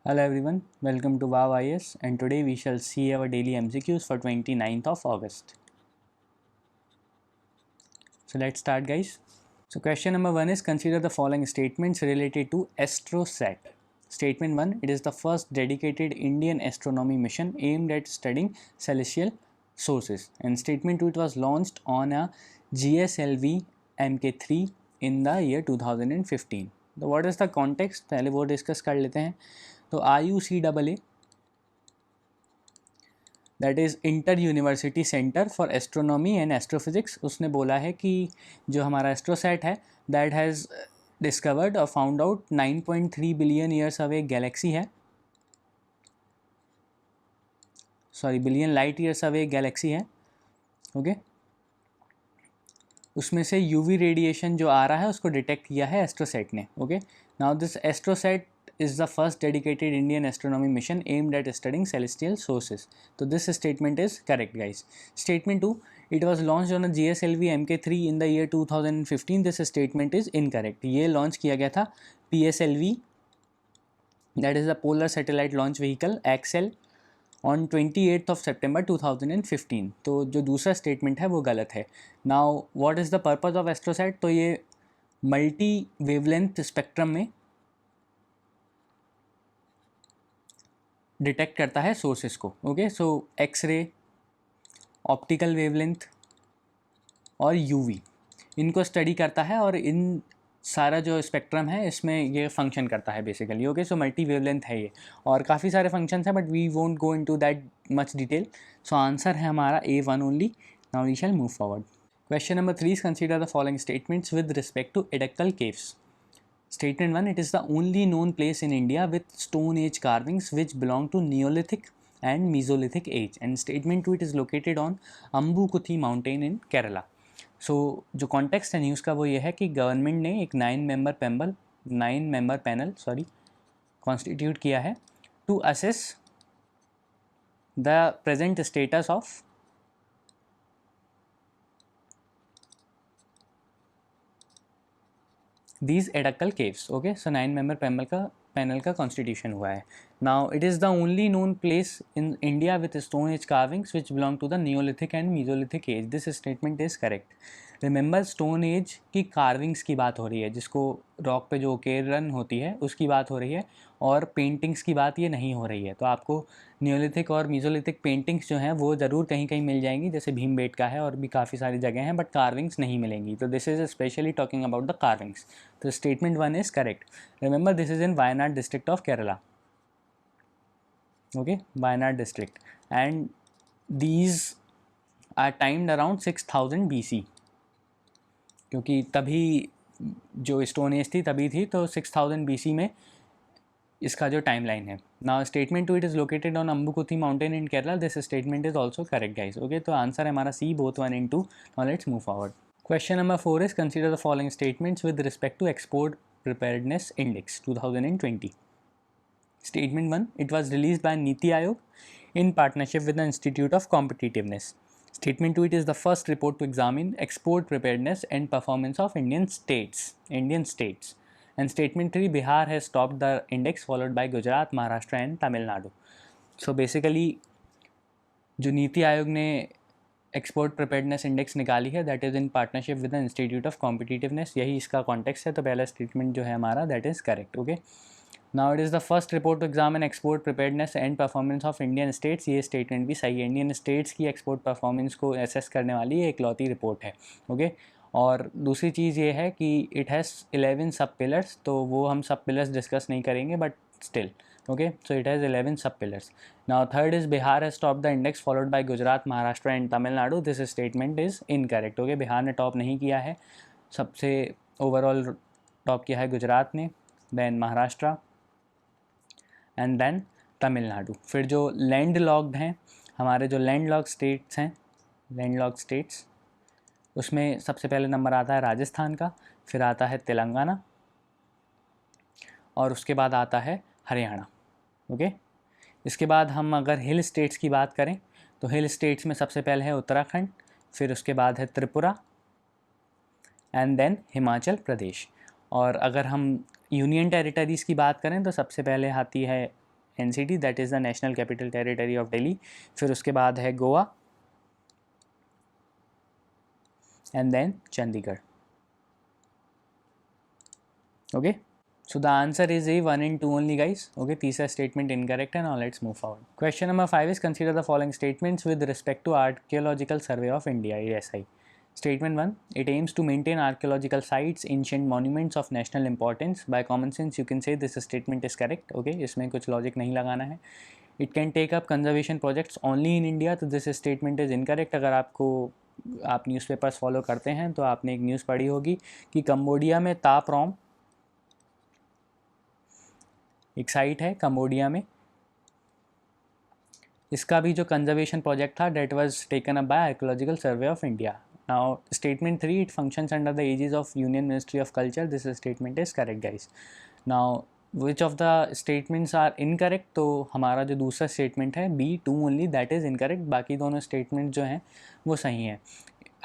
Hello everyone, welcome to Wow IS, and today we shall see our daily MCQs for 29th of August. So let's start guys. So question number 1 is consider the following statements related to ASTROSAT. Statement 1, it is the first dedicated Indian astronomy mission aimed at studying celestial sources. And statement 2, it was launched on a GSLV Mk3 in the year 2015. तो what is the context, पहले वो discuss कर लेते हैं. तो IUCAA, that is inter university centre for astronomy and astrophysics, उसने बोला है कि जो हमारा एस्ट्रोसैट है दैट हैज़ डिस्कवर्ड और found out 9.3 billion years away galaxy है, sorry billion light years away galaxy है. ओके, उसमें से यूवी रेडिएशन जो आ रहा है उसको डिटेक्ट किया है एस्ट्रोसैट ने. Okay, now this AstroSat is the first dedicated Indian astronomy mission aimed at studying celestial sources. So this statement is correct guys. Statement 2, it was launched on a GSLV Mk3 in the year 2015. This statement is incorrect. ये launch किया गया था PSLV, that is the Polar Satellite Launch Vehicle XL, on 28th of September 2015. तो जो दूसरा statement है वो गलत है. Now what is the purpose of AstroSat, तो ये मल्टी वेवलेंथ स्पेक्ट्रम में डिटेक्ट करता है सोर्सेस को. ओके, सो एक्सरे, ऑप्टिकल वेवलेंथ और यूवी, इनको स्टडी करता है और इन सारा जो स्पेक्ट्रम है इसमें ये फंक्शन करता है basically. Okay, so multi wavelength है ये और काफ़ी सारे फंक्शंस हैं but we won't go into that much detail. So answer है हमारा A1 only. Now we shall move forward. Question number 3 is consider the following statements with respect to Edakkal caves. Statement 1, it is the only known place in India with Stone Age carvings which belong to Neolithic and Mesolithic age. And statement 2, it is located on Ambukuthi mountain in Kerala. So जो context है news का वो ये है कि government ने एक 9 member panel constitute किया है to assess the present status of these Edakal caves. Okay, so 9 member panel का कॉन्स्टिट्यूशन हुआ है. Now it is the only known place in India with stone age carvings which belong to the neolithic and mesolithic age. This statement is correct. Remember, stone age की carvings की बात हो रही है, जिसको रॉक पे जो ओकेरन होती है उसकी बात हो रही है, और पेंटिंग्स की बात ये नहीं हो रही है. तो आपको नियोलिथिक और मीजोलिथिक पेंटिंग्स जो हैं वो ज़रूर कहीं कहीं मिल जाएंगी, जैसे भीमबेटका है और भी काफ़ी सारी जगह हैं, बट कार्विंग्स नहीं मिलेंगी. तो this is specially talking about the carvings. तो statement 1 is correct. Remember, this is in Wayanad district of Kerala. Okay, Wayanad district, and these are timed around 6000 BC, क्योंकि तभी जो स्टोन एज थी तभी थी, तो 6000 BC में इसका जो टाइमलाइन है. Now statement 2, it is located on Ambukuthi mountain in Kerala. This statement is also correct guys. Okay, तो आंसर है हमारा C, both 1 and 2. Now let's move forward. Question number 4 is consider the following statements with respect to export preparedness index 2020. Statement 1, it was released by Niti Aayog in partnership with the Institute of Competitiveness. Statement 2, it is the first report to examine export preparedness and performance of Indian states. And statement 3, Bihar has topped the index followed by Gujarat, Maharashtra and Tamil Nadu. So basically जो नीति आयोग ने export preparedness index निकाली है that is in partnership with the institute of competitiveness, यही इसका context है. तो पहला statement जो है हमारा that is correct. Okay, now it is the first report to examine export preparedness and performance of Indian states. ये स्टेटमेंट भी सही है. इंडियन स्टेट्स की एक्सपोर्ट परफॉर्मेंस को एसेस करने वाली ये इकलौती रिपोर्ट है. ओके, और दूसरी चीज़ ये है कि इट हैज़ 11 सब पिलर्स, तो वो हम सब पिलर्स डिस्कस नहीं करेंगे but still. Okay, so it has 11 सब pillars. Now third is Bihar has top the index followed by Gujarat, Maharashtra and Tamil Nadu. This statement is incorrect. Okay, Bihar ने टॉप नहीं किया है, सबसे ओवरऑल टॉप किया है गुजरात ने, then Maharashtra and then Tamil Nadu. फिर जो लैंड लॉक्ड हैं, हमारे जो लैंड लॉक स्टेट्स हैं, लैंड लॉक स्टेट्स, उसमें सबसे पहले नंबर आता है राजस्थान का, फिर आता है तेलंगाना और उसके बाद आता है हरियाणा. ओके, इसके बाद हम अगर हिल स्टेट्स की बात करें तो हिल स्टेट्स में सबसे पहले है उत्तराखंड, फिर उसके बाद है त्रिपुरा एंड देन हिमाचल प्रदेश. और अगर हम यूनियन टेरिटरीज़ की बात करें तो सबसे पहले आती है NCT, that is the national capital territory of Delhi. फिर उसके बाद है Goa and then Chandigarh. Okay, so the answer is A, 1 and 2 only, guys. Okay, तीसरा statement incorrect है. Now let's move forward. Question number 5 is consider the following statements with respect to Archaeological Survey of India, ASI. Statement 1, it aims to maintain archaeological sites, ancient monuments of national importance. By common sense you can say this statement is correct. Okay, इसमें कुछ logic नहीं लगाना है. It can take up conservation projects only in India, तो this statement is incorrect. अगर आप newspapers follow करते हैं तो आपने एक न्यूज़ पढ़ी होगी कि कंबोडिया में तापरोम एक साइट है कंबोडिया में, इसका भी जो कंजर्वेशन प्रोजेक्ट था that was taken up by archaeological survey of India. Now statement 3, it functions under the aegis of union ministry of culture. This statement is correct, guys. Now which of the statements are incorrect, तो हमारा जो दूसरा statement है B, 2 only, that is incorrect. बाकी दोनों statement जो हैं वो सही हैं.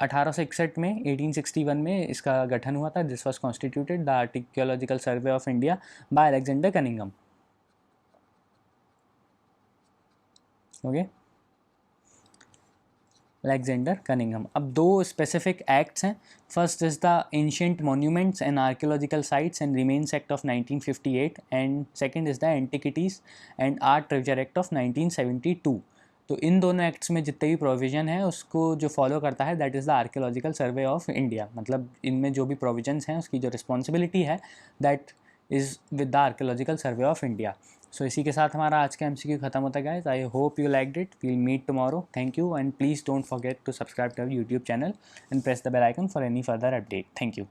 1861 में 1861 में इसका गठन हुआ था. This was constituted the archaeological survey of India by Alexander Cunningham. Okay, Alexander Cunningham. अब दो स्पेसिफिक एक्ट्स हैं. First is the ancient monuments and archaeological sites and remains act of 1958 and second is the antiquities and art treasure act of 1972. तो इन दोनों acts में जितने भी provision है उसको जो फॉलो करता है that is the archaeological survey of India. मतलब इनमें जो भी प्रोविजंस हैं उसकी जो रिस्पॉन्सिबिलिटी है that is with the archaeological survey of India. So इसी के साथ हमारा आज का MCQ खत्म होता है, guys. I hope you liked it. We'll meet tomorrow. Thank you and please don't forget to subscribe to our YouTube channel and press the bell icon for any further update. Thank you.